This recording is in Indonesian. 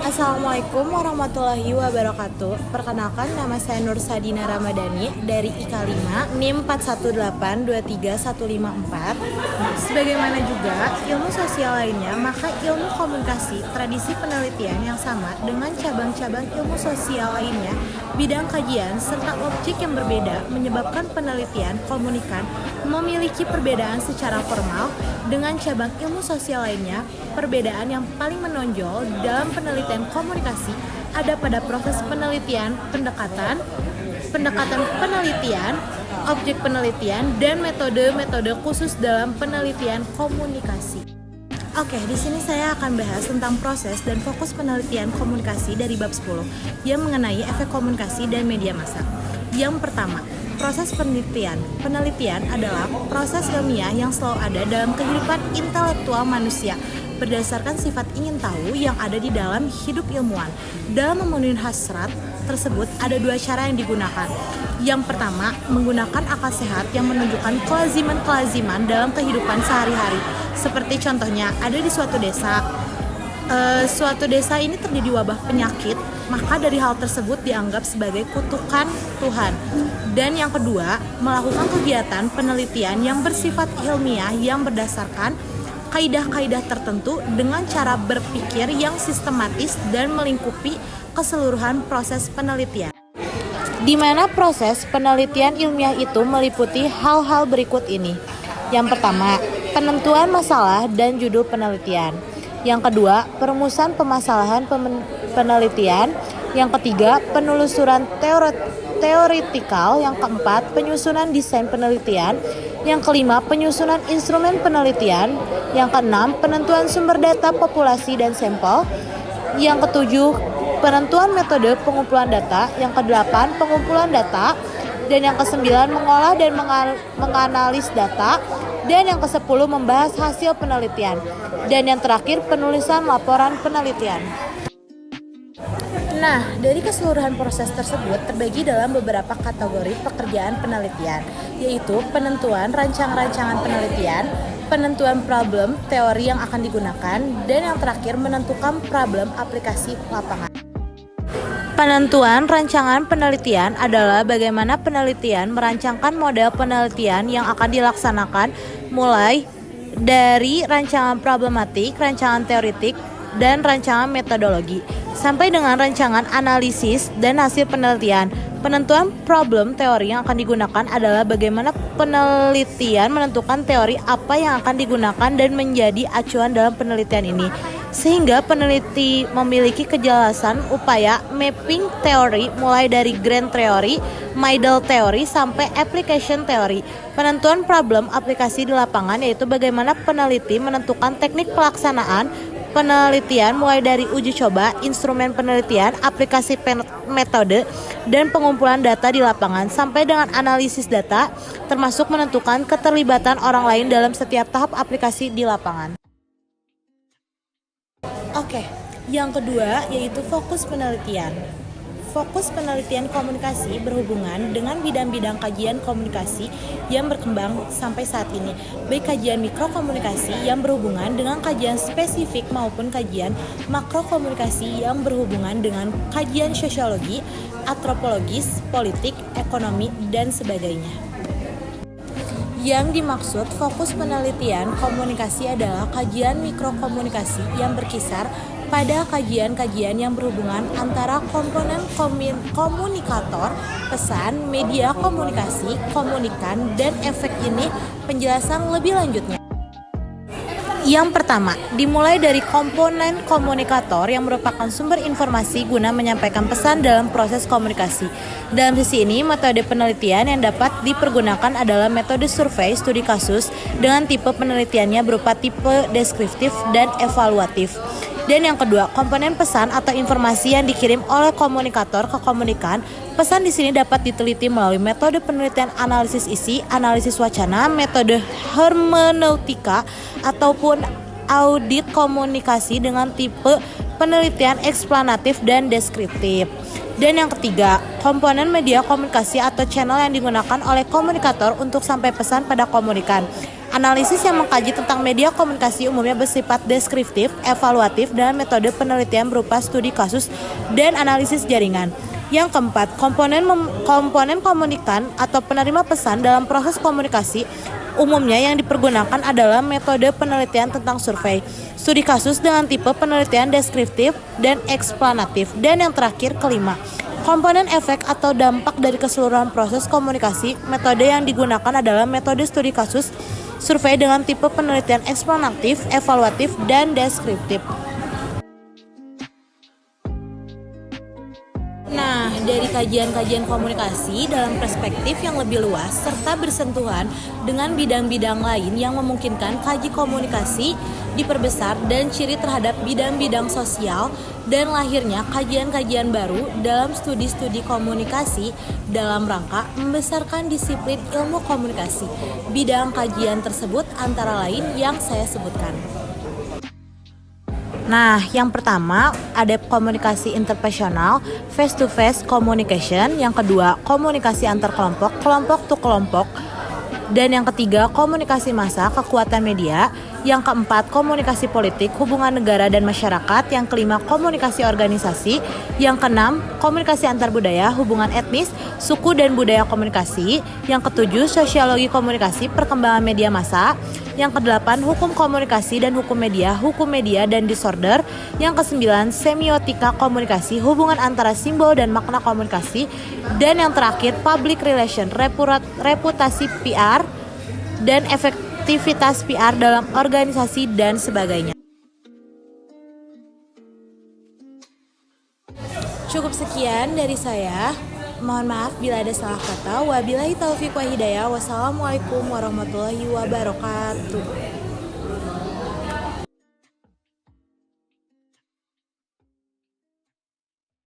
Assalamualaikum warahmatullahi wabarakatuh. Perkenalkan, nama saya Nur Sadina Ramadhani dari IKA 5 NIM 418231154. Sebagaimana juga ilmu sosial lainnya, maka ilmu komunikasi tradisi penelitian yang sama dengan cabang-cabang ilmu sosial lainnya, bidang kajian serta objek yang berbeda menyebabkan penelitian komunikan memiliki perbedaan secara formal dengan cabang ilmu sosial lainnya. Perbedaan yang paling menonjol dalam penelitian komunikasi ada pada proses penelitian, pendekatan penelitian, objek penelitian, dan metode-metode khusus dalam penelitian komunikasi. Oke, di sini saya akan bahas tentang proses dan fokus penelitian komunikasi dari bab 10 yang mengenai efek komunikasi dan media massa. Yang pertama, proses penelitian. Penelitian adalah proses ilmiah yang selalu ada dalam kehidupan intelektual manusia berdasarkan sifat ingin tahu yang ada di dalam hidup ilmuwan. Dalam memenuhi hasrat tersebut ada dua cara yang digunakan. Yang pertama, menggunakan akal sehat yang menunjukkan kelaziman-kelaziman dalam kehidupan sehari-hari. Seperti contohnya, ada di suatu desa. Suatu desa ini terjadi wabah penyakit, maka dari hal tersebut dianggap sebagai kutukan Tuhan. Dan yang kedua, melakukan kegiatan penelitian yang bersifat ilmiah yang berdasarkan kaidah-kaidah tertentu dengan cara berpikir yang sistematis dan melingkupi keseluruhan proses penelitian. Di mana proses penelitian ilmiah itu meliputi hal-hal berikut ini. Yang pertama, penentuan masalah dan judul penelitian. Yang kedua, perumusan permasalahan penelitian. Yang ketiga, penelusuran teoritikal. Yang keempat, penyusunan desain penelitian. Yang kelima, penyusunan instrumen penelitian. Yang keenam, penentuan sumber data populasi dan sampel. Yang ketujuh, penentuan metode pengumpulan data. Yang kedelapan, pengumpulan data. Dan yang kesembilan, mengolah dan menganalisis data. Dan yang ke-10, membahas hasil penelitian. Dan yang terakhir, penulisan laporan penelitian. Nah, dari keseluruhan proses tersebut terbagi dalam beberapa kategori pekerjaan penelitian, yaitu penentuan rancangan penelitian, penentuan problem teori yang akan digunakan, dan yang terakhir menentukan problem aplikasi lapangan. Penentuan rancangan penelitian adalah bagaimana penelitian merancangkan model penelitian yang akan dilaksanakan mulai dari rancangan problematik, rancangan teoritik, dan rancangan metodologi, sampai dengan rancangan analisis dan hasil penelitian. Penentuan problem teori yang akan digunakan adalah bagaimana penelitian menentukan teori apa yang akan digunakan dan menjadi acuan dalam penelitian ini, sehingga peneliti memiliki kejelasan upaya mapping teori mulai dari grand theory, middle theory, sampai application theory. Penentuan problem aplikasi di lapangan yaitu bagaimana peneliti menentukan teknik pelaksanaan penelitian mulai dari uji coba, instrumen penelitian, aplikasi metode, dan pengumpulan data di lapangan sampai dengan analisis data, termasuk menentukan keterlibatan orang lain dalam setiap tahap aplikasi di lapangan. Oke, yang kedua yaitu fokus penelitian. Fokus penelitian komunikasi berhubungan dengan bidang-bidang kajian komunikasi yang berkembang sampai saat ini, baik kajian mikrokomunikasi yang berhubungan dengan kajian spesifik maupun kajian makrokomunikasi yang berhubungan dengan kajian sosiologi, antropologis, politik, ekonomi, dan sebagainya. Yang dimaksud fokus penelitian komunikasi adalah kajian mikrokomunikasi yang berkisar pada kajian-kajian yang berhubungan antara komponen komunikator, pesan, media komunikasi, komunikan, dan efek ini. Penjelasan lebih lanjutnya. Yang pertama, dimulai dari komponen komunikator yang merupakan sumber informasi guna menyampaikan pesan dalam proses komunikasi. Dalam sisi ini, metode penelitian yang dapat dipergunakan adalah metode survei studi kasus dengan tipe penelitiannya berupa tipe deskriptif dan evaluatif. Dan yang kedua, komponen pesan atau informasi yang dikirim oleh komunikator ke komunikan. Pesan di sini dapat diteliti melalui metode penelitian analisis isi, analisis wacana, metode hermeneutika, ataupun audit komunikasi dengan tipe penelitian eksplanatif dan deskriptif. Dan yang ketiga, komponen media komunikasi atau channel yang digunakan oleh komunikator untuk sampai pesan pada komunikan. Analisis yang mengkaji tentang media komunikasi umumnya bersifat deskriptif, evaluatif, dan metode penelitian berupa studi kasus dan analisis jaringan. Yang keempat, komponen komunikan atau penerima pesan dalam proses komunikasi umumnya yang dipergunakan adalah metode penelitian tentang survei, studi kasus dengan tipe penelitian deskriptif dan eksplanatif. Dan yang terakhir, kelima, komponen efek atau dampak dari keseluruhan proses komunikasi. Metode yang digunakan adalah metode studi kasus, survei dengan tipe penelitian eksplanatif, evaluatif, dan deskriptif. Nah, dari kajian-kajian komunikasi dalam perspektif yang lebih luas serta bersentuhan dengan bidang-bidang lain yang memungkinkan kaji komunikasi diperbesar dan ciri terhadap bidang-bidang sosial dan lahirnya kajian-kajian baru dalam studi-studi komunikasi dalam rangka membesarkan disiplin ilmu komunikasi. Bidang kajian tersebut antara lain yang saya sebutkan. Nah, yang pertama ada komunikasi interpersonal, face-to-face communication. Yang kedua, komunikasi antar kelompok, kelompok to kelompok. Dan yang ketiga, komunikasi massa, kekuatan media. Yang keempat, komunikasi politik, hubungan negara dan masyarakat. Yang kelima, komunikasi organisasi. Yang keenam, komunikasi antar budaya, hubungan etnis, suku dan budaya komunikasi. Yang ketujuh, sosiologi komunikasi, perkembangan media massa. Yang kedelapan, hukum komunikasi dan hukum media dan disorder. Yang kesembilan, semiotika komunikasi, hubungan antara simbol dan makna komunikasi. Dan yang terakhir, public relation, reputasi PR dan efektivitas PR dalam organisasi dan sebagainya. Cukup sekian dari saya. Mohon maaf bila ada salah kata. Wabillahi taufiq wa hidayah. Wassalamualaikum warahmatullahi wabarakatuh.